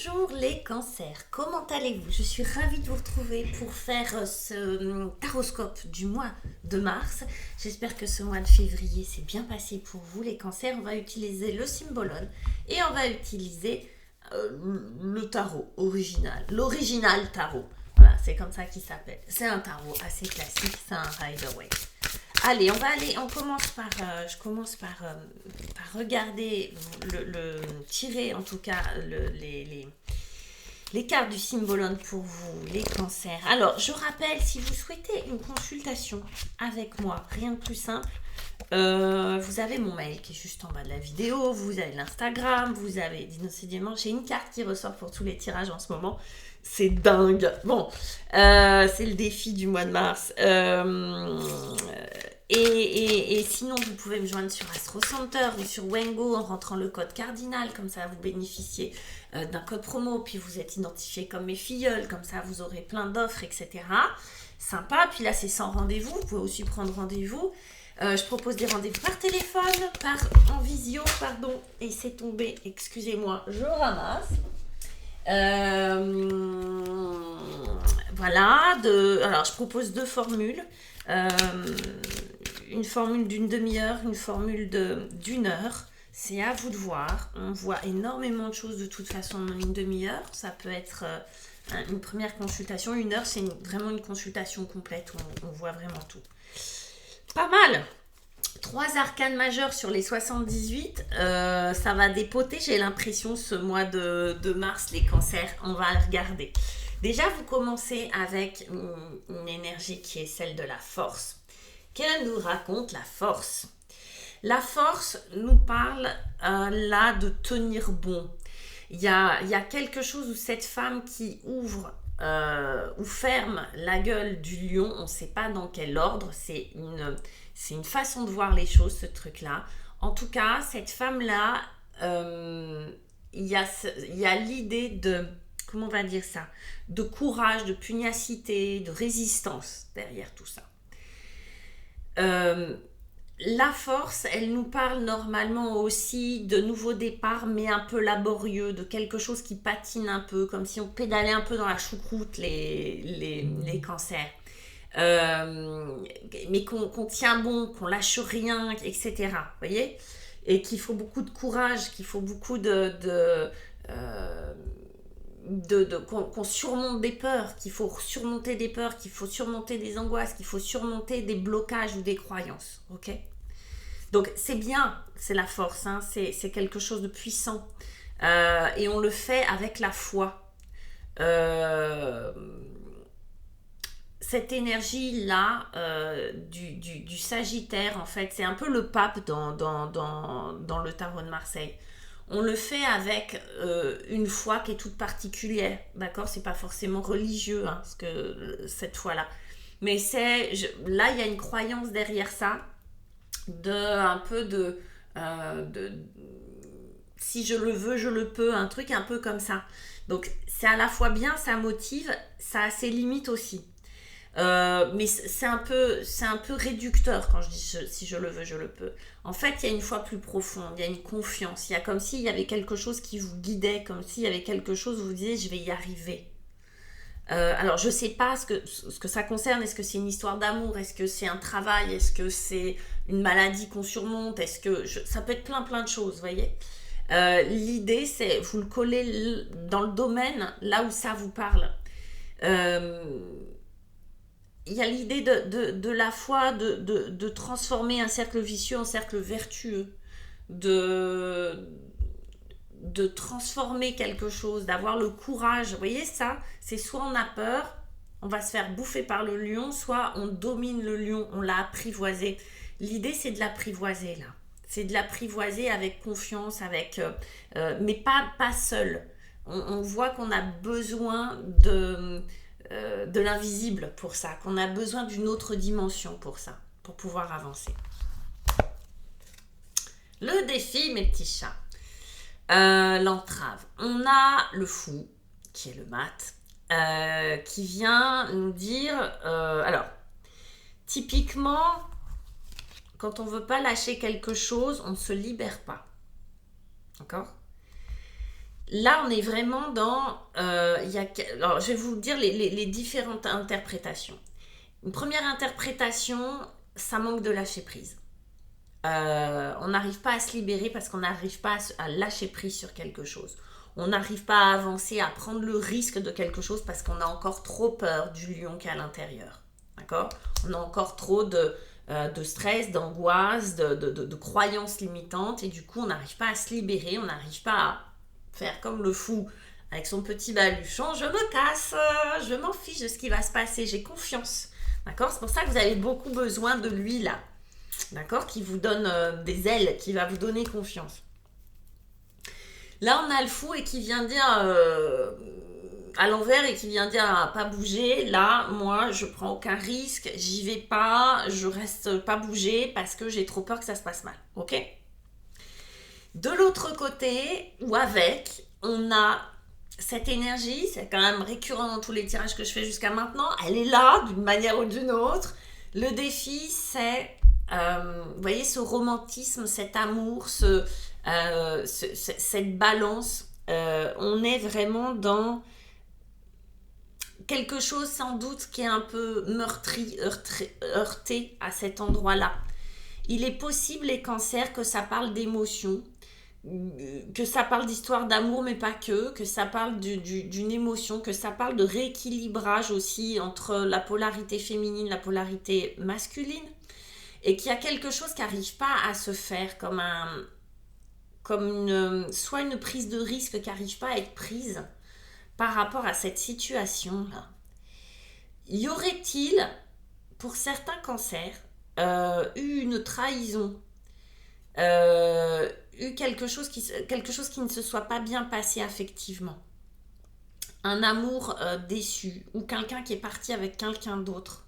Bonjour les cancers, comment allez-vous? Je suis ravie de vous retrouver pour faire ce taroscope du mois de mars. J'espère que ce mois de février s'est bien passé pour vous les cancers. On va utiliser le symbolone et on va utiliser le tarot original, l'original tarot. Voilà, c'est comme ça qu'il s'appelle. C'est un tarot assez classique, c'est un Rider-Waite. Allez, on commence par, je commence par regarder, tirer en tout cas les cartes du symbolone pour vous, les cancers. Alors, je rappelle, si vous souhaitez une consultation avec moi, rien de plus simple, vous avez mon mail qui est juste en bas de la vidéo, vous avez l'Instagram, vous avez Dinos Dimanche, j'ai une carte qui ressort pour tous les tirages en ce moment. C'est dingue. Bon, c'est le défi du mois de mars. Et sinon, vous pouvez me joindre sur Astro Center ou sur Wengo en rentrant le code cardinal. Comme ça, vous bénéficiez d'un code promo. Puis vous êtes identifié comme mes filleuls. Comme ça, vous aurez plein d'offres, etc. Sympa. Puis là, c'est sans rendez-vous. Vous pouvez aussi prendre rendez-vous. Je propose des rendez-vous par téléphone, en visio, pardon. Et c'est tombé, excusez-moi, je ramasse. Voilà. Alors, je propose deux formules. Une formule d'une demi-heure, une formule d'une heure. C'est à vous de voir. On voit énormément de choses de toute façon en une demi-heure. Ça peut être une première consultation. Une heure, c'est vraiment une consultation complète où on voit vraiment tout. Pas mal. 3 arcanes majeures sur les 78. Ça va dépoter, j'ai l'impression, ce mois de mars, les cancers. On va regarder. Déjà, vous commencez avec une énergie qui est celle de la force. Qu'elle nous raconte la force? La force nous parle là de tenir bon. Il y a quelque chose où cette femme qui ouvre ou ferme la gueule du lion, on ne sait pas dans quel ordre, c'est une façon de voir les choses, ce truc-là. En tout cas, cette femme-là, il y a l'idée de, comment on va dire ça, de courage, de pugnacité, de résistance derrière tout ça. La force, elle nous parle normalement aussi de nouveaux départs, mais un peu laborieux, de quelque chose qui patine un peu, comme si on pédalait un peu dans la choucroute, les cancers. Mais qu'on tient bon, qu'on lâche rien, etc. Vous voyez? Et qu'il faut beaucoup de courage, qu'il faut beaucoup qu'on surmonte des peurs, qu'il faut surmonter des peurs, qu'il faut surmonter des angoisses, qu'il faut surmonter des blocages ou des croyances. Ok? Donc c'est bien, c'est la force, hein, c'est quelque chose de puissant. Et on le fait avec la foi. Cette énergie-là du Sagittaire, en fait, c'est un peu le pape dans le tarot de Marseille. On le fait avec une foi qui est toute particulière, d'accord? C'est pas forcément religieux, hein, cette foi-là. Mais là, il y a une croyance derrière ça, un peu de si je le veux, je le peux, un truc un peu comme ça. Donc, c'est à la fois bien, ça motive, ça a ses limites aussi. Mais c'est un peu réducteur quand je dis si je le veux, je le peux. En fait, il y a une foi plus profonde, il y a une confiance, il y a comme s'il y avait quelque chose qui vous guidait, comme s'il y avait quelque chose où vous disiez je vais y arriver. Alors, je sais pas ce que ça concerne. Est-ce que c'est une histoire d'amour? Est-ce que c'est un travail? Est-ce que c'est une maladie qu'on surmonte? Ça peut être plein de choses, vous voyez? L'idée, c'est vous le collez dans le domaine là où ça vous parle. Il y a l'idée de la foi, de transformer un cercle vicieux en cercle vertueux, de transformer quelque chose, d'avoir le courage. Vous voyez ça? C'est soit on a peur, on va se faire bouffer par le lion, soit on domine le lion, on l'a apprivoisé. L'idée, c'est de l'apprivoiser là. C'est de l'apprivoiser avec confiance, mais pas seul. On voit qu'on a besoin de l'invisible pour ça, qu'on a besoin d'une autre dimension pour ça, pour pouvoir avancer. Le défi, mes petits chats. L'entrave. On a le fou, qui est le mat, qui vient nous dire... alors, typiquement, quand on ne veut pas lâcher quelque chose, on ne se libère pas. D'accord? Là, on est vraiment dans... alors, je vais vous dire les différentes interprétations. Une première interprétation, ça manque de lâcher prise. On n'arrive pas à se libérer parce qu'on n'arrive pas à lâcher prise sur quelque chose. On n'arrive pas à avancer, à prendre le risque de quelque chose parce qu'on a encore trop peur du lion qui est à l'intérieur. D'accord? On a encore trop de stress, d'angoisse, de croyances limitantes et du coup on n'arrive pas à se libérer, on n'arrive pas à faire comme le fou avec son petit baluchon, je me casse, je m'en fiche de ce qui va se passer, j'ai confiance. D'accord? C'est pour ça que vous avez beaucoup besoin de lui là. D'accord? Qui vous donne des ailes, qui va vous donner confiance. Là, on a le fou et qui vient dire à l'envers et qui vient dire pas bouger. Là, moi, je prends aucun risque, j'y vais pas, je reste pas bouger parce que j'ai trop peur que ça se passe mal. Ok? De l'autre côté, ou avec, on a cette énergie, c'est quand même récurrent dans tous les tirages que je fais jusqu'à maintenant. Elle est là d'une manière ou d'une autre. Le défi, c'est vous voyez ce romantisme, cet amour, cette balance, on est vraiment dans quelque chose sans doute qui est un peu meurtri, heurté à cet endroit-là. Il est possible, les cancers, que ça parle d'émotion, que ça parle d'histoire d'amour, mais pas que ça parle d'une émotion, que ça parle de rééquilibrage aussi entre la polarité féminine, la polarité masculine, et qu'il y a quelque chose qui n'arrive pas à se faire soit une prise de risque qui n'arrive pas à être prise par rapport à cette situation-là. Y aurait-il, pour certains cancers, eu une trahison, eu quelque chose qui ne se soit pas bien passé affectivement, un amour déçu, ou quelqu'un qui est parti avec quelqu'un d'autre?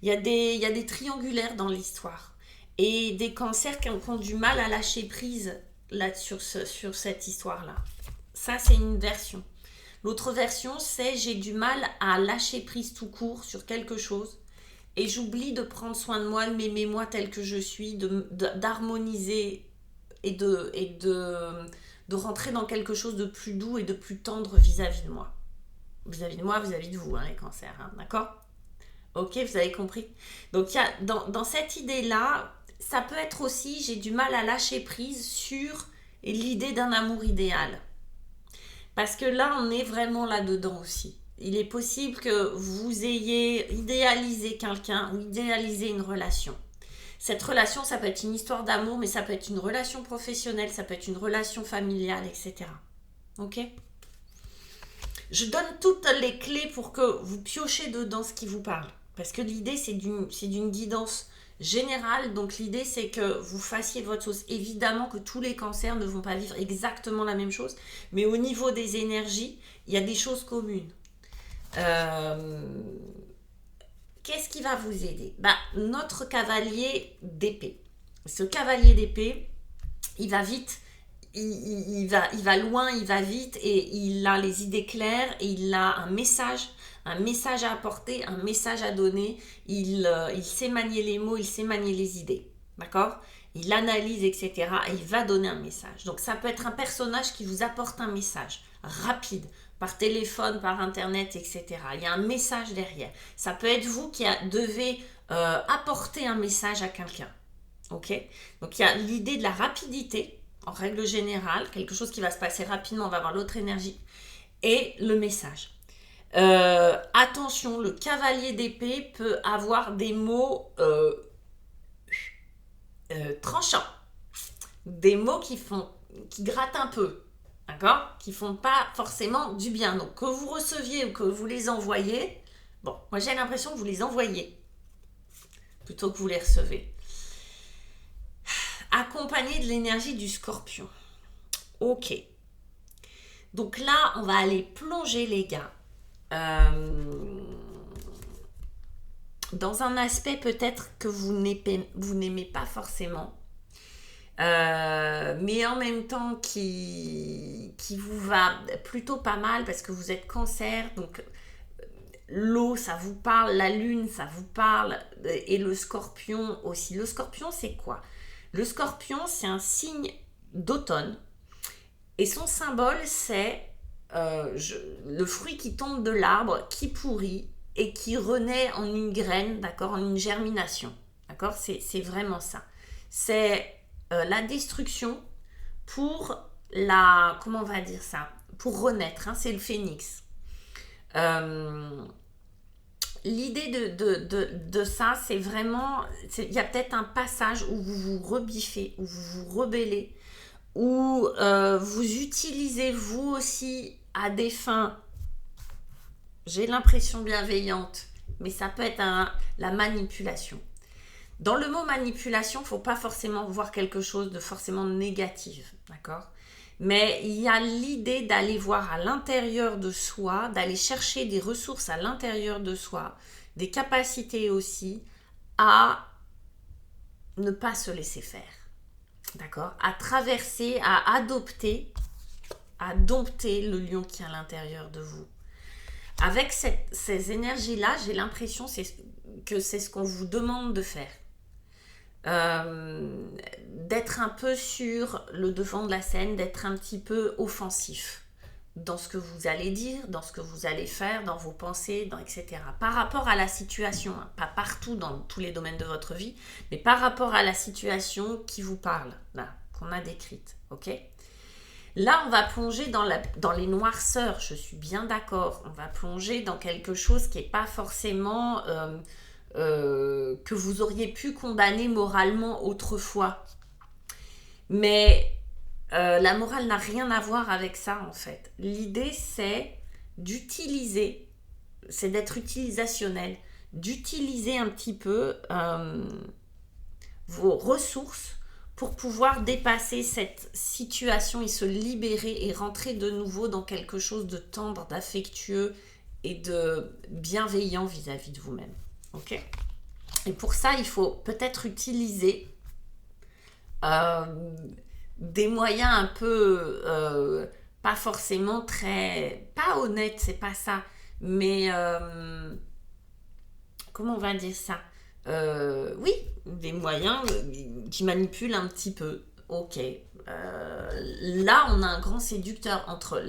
Il y a des triangulaires dans l'histoire et des cancers qui ont du mal à lâcher prise là, sur cette histoire-là. Ça, c'est une version. L'autre version, c'est j'ai du mal à lâcher prise tout court sur quelque chose et j'oublie de prendre soin de moi, de m'aimer moi tel que je suis, d'harmoniser et de rentrer dans quelque chose de plus doux et de plus tendre vis-à-vis de moi. Vis-à-vis de moi, vis-à-vis de vous, hein, les cancers, hein, d'accord ? Ok, vous avez compris. Donc, il y a, dans cette idée-là, ça peut être aussi, j'ai du mal à lâcher prise sur l'idée d'un amour idéal. Parce que là, on est vraiment là-dedans aussi. Il est possible que vous ayez idéalisé quelqu'un ou idéalisé une relation. Cette relation, ça peut être une histoire d'amour, mais ça peut être une relation professionnelle, ça peut être une relation familiale, etc. Ok ? Je donne toutes les clés pour que vous piochez dedans ce qui vous parle. Parce que l'idée, c'est d'une guidance générale. Donc l'idée, c'est que vous fassiez votre sauce. Évidemment que tous les cancers ne vont pas vivre exactement la même chose. Mais au niveau des énergies, il y a des choses communes. Qu'est-ce qui va vous aider ? Notre cavalier d'épée. Ce cavalier d'épée, il va vite. Il va loin, il va vite et il a les idées claires et il a un message à apporter, un message à donner. Il sait manier les mots, il sait manier les idées. D'accord ? Il analyse, etc. et il va donner un message. Donc ça peut être un personnage qui vous apporte un message rapide, par téléphone, par internet, etc. Il y a un message derrière. Ça peut être vous qui devez apporter un message à quelqu'un. Ok ? Donc il y a l'idée de la rapidité. En règle générale, quelque chose qui va se passer rapidement, on va avoir l'autre énergie, et le message. Attention, le cavalier d'épée peut avoir des mots tranchants, des mots qui grattent un peu, d'accord ? Qui font pas forcément du bien. Donc que vous receviez ou que vous les envoyez, bon, moi j'ai l'impression que vous les envoyez plutôt que vous les recevez. Accompagné de l'énergie du scorpion. Ok. Donc là, on va aller plonger, les gars, dans un aspect peut-être que vous n'aimez pas forcément, mais en même temps qui vous va plutôt pas mal parce que vous êtes cancer, donc l'eau, ça vous parle, la lune, ça vous parle, et le scorpion aussi. Le scorpion, c'est quoi ? Le scorpion, c'est un signe d'automne Et son symbole, c'est le fruit qui tombe de l'arbre, qui pourrit et qui renaît en une graine, d'accord, en une germination. D'accord, c'est vraiment ça. C'est la destruction pour la... Comment on va dire ça? Pour renaître, hein, c'est le phénix. L'idée de ça, c'est vraiment... Il y a peut-être un passage où vous vous rebiffez, où vous vous rebellez, où vous utilisez vous aussi à des fins, j'ai l'impression bienveillantes, mais ça peut être la manipulation. Dans le mot manipulation, il ne faut pas forcément voir quelque chose de forcément négatif, d'accord? Mais il y a l'idée d'aller voir à l'intérieur de soi, d'aller chercher des ressources à l'intérieur de soi, des capacités aussi, à ne pas se laisser faire, d'accord? À traverser, à adopter, à dompter le lion qui est à l'intérieur de vous. Avec ces énergies-là, j'ai l'impression que c'est ce qu'on vous demande de faire. D'être un peu sur le devant de la scène, d'être un petit peu offensif dans ce que vous allez dire, dans ce que vous allez faire, dans vos pensées, etc. Par rapport à la situation, hein, pas partout dans tous les domaines de votre vie, mais par rapport à la situation qui vous parle, là, qu'on a décrite, ok ? Là, on va plonger dans les noirceurs, je suis bien d'accord. On va plonger dans quelque chose qui n'est pas forcément... que vous auriez pu condamner moralement autrefois. Mais la morale n'a rien à voir avec ça, en fait. L'idée, c'est d'utiliser, c'est d'être utilisationnel, d'utiliser un petit peu vos ressources pour pouvoir dépasser cette situation et se libérer et rentrer de nouveau dans quelque chose de tendre, d'affectueux et de bienveillant vis-à-vis de vous-même. Ok ? Et pour ça, il faut peut-être utiliser des moyens un peu pas forcément très... Pas honnêtes, c'est pas ça. Mais comment on va dire ça? Oui, des moyens qui manipulent un petit peu. Ok. Là, on a un grand séducteur entre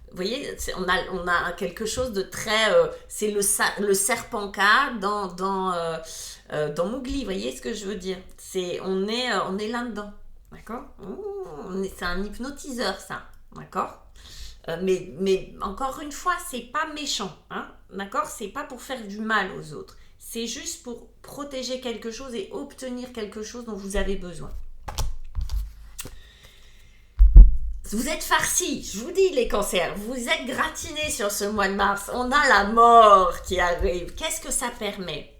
vous voyez, on a quelque chose de très... c'est le serpent K dans Mowgli, vous voyez ce que je veux dire? On est là-dedans, d'accord? C'est un hypnotiseur, ça, d'accord? Mais encore une fois, c'est pas méchant, hein, d'accord? C'est pas pour faire du mal aux autres. C'est juste pour protéger quelque chose et obtenir quelque chose dont vous avez besoin. Vous êtes farcis, je vous dis les cancers, vous êtes gratinés sur ce mois de mars. On a la mort qui arrive. Qu'est-ce que ça permet?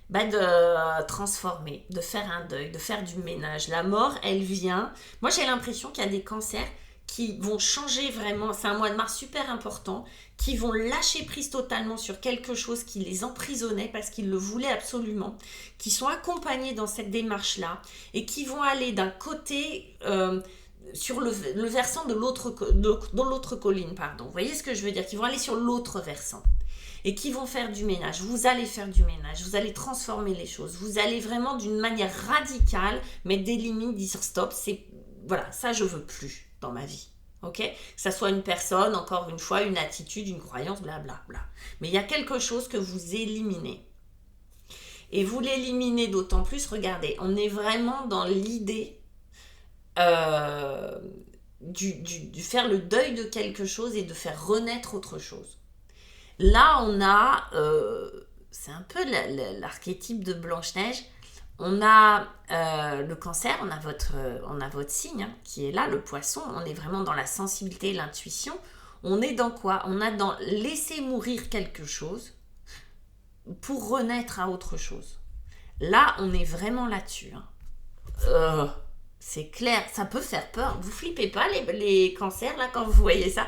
De transformer, de faire un deuil, de faire du ménage. La mort, elle vient. Moi, j'ai l'impression qu'il y a des cancers qui vont changer vraiment. C'est un mois de mars super important, qui vont lâcher prise totalement sur quelque chose qui les emprisonnait parce qu'ils le voulaient absolument, qui sont accompagnés dans cette démarche-là et qui vont aller d'un côté... sur le versant de l'autre colline, pardon. Vous voyez ce que je veux dire? Qui vont aller sur l'autre versant et qui vont faire du ménage. Vous allez faire du ménage, vous allez transformer les choses, vous allez vraiment d'une manière radicale mettre des limites, dire stop, voilà, ça je veux plus dans ma vie. Ok? Que ça soit une personne, encore une fois, une attitude, une croyance, blablabla. Bla, bla. Mais il y a quelque chose que vous éliminez. Et vous l'éliminez d'autant plus, regardez, on est vraiment dans l'idée du faire le deuil de quelque chose et de faire renaître autre chose. Là, on a, c'est un peu l'archétype de Blanche-Neige, on a le cancer, on a votre signe hein, qui est là, le poisson, on est vraiment dans la sensibilité, l'intuition. On est dans quoi? On a dans laisser mourir quelque chose pour renaître à autre chose. Là, on est vraiment là-dessus. Hein. C'est clair, ça peut faire peur. Vous flippez pas les cancers là quand vous voyez ça.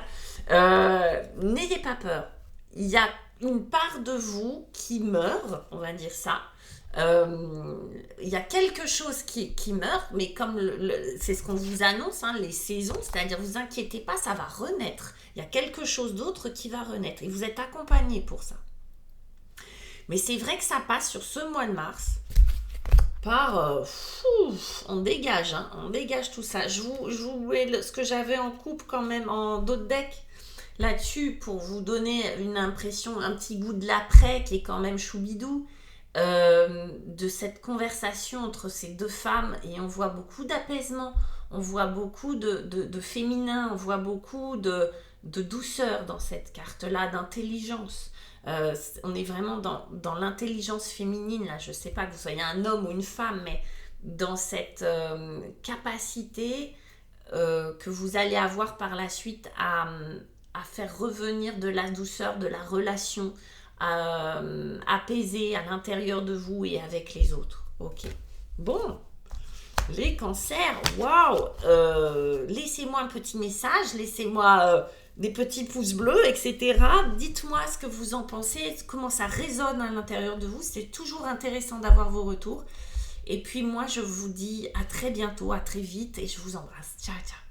N'ayez pas peur. Il y a une part de vous qui meurt, on va dire ça. Il y a quelque chose qui meurt, mais comme c'est ce qu'on vous annonce, hein, les saisons, c'est-à-dire vous inquiétez pas, ça va renaître. Il y a quelque chose d'autre qui va renaître et vous êtes accompagné pour ça. Mais c'est vrai que ça passe sur ce mois de mars. par on dégage, hein, on dégage tout ça. Je vous mets ce que j'avais en coupe quand même en d'autres decks là-dessus pour vous donner une impression, un petit goût de l'après qui est quand même choubidou, de cette conversation entre ces deux femmes, et on voit beaucoup d'apaisement, on voit beaucoup de féminin, on voit beaucoup de douceur dans cette carte-là, d'intelligence. On est vraiment dans l'intelligence féminine, là. Je sais pas que vous soyez un homme ou une femme, mais dans cette capacité que vous allez avoir par la suite à faire revenir de la douceur, de la relation apaisée à l'intérieur de vous et avec les autres. Ok. Bon, les cancers, waouh, laissez-moi un petit message, laissez-moi des petits pouces bleus, etc. Dites-moi ce que vous en pensez, comment ça résonne à l'intérieur de vous. C'est toujours intéressant d'avoir vos retours. Et puis moi, je vous dis à très bientôt, à très vite, et je vous embrasse. Ciao, ciao.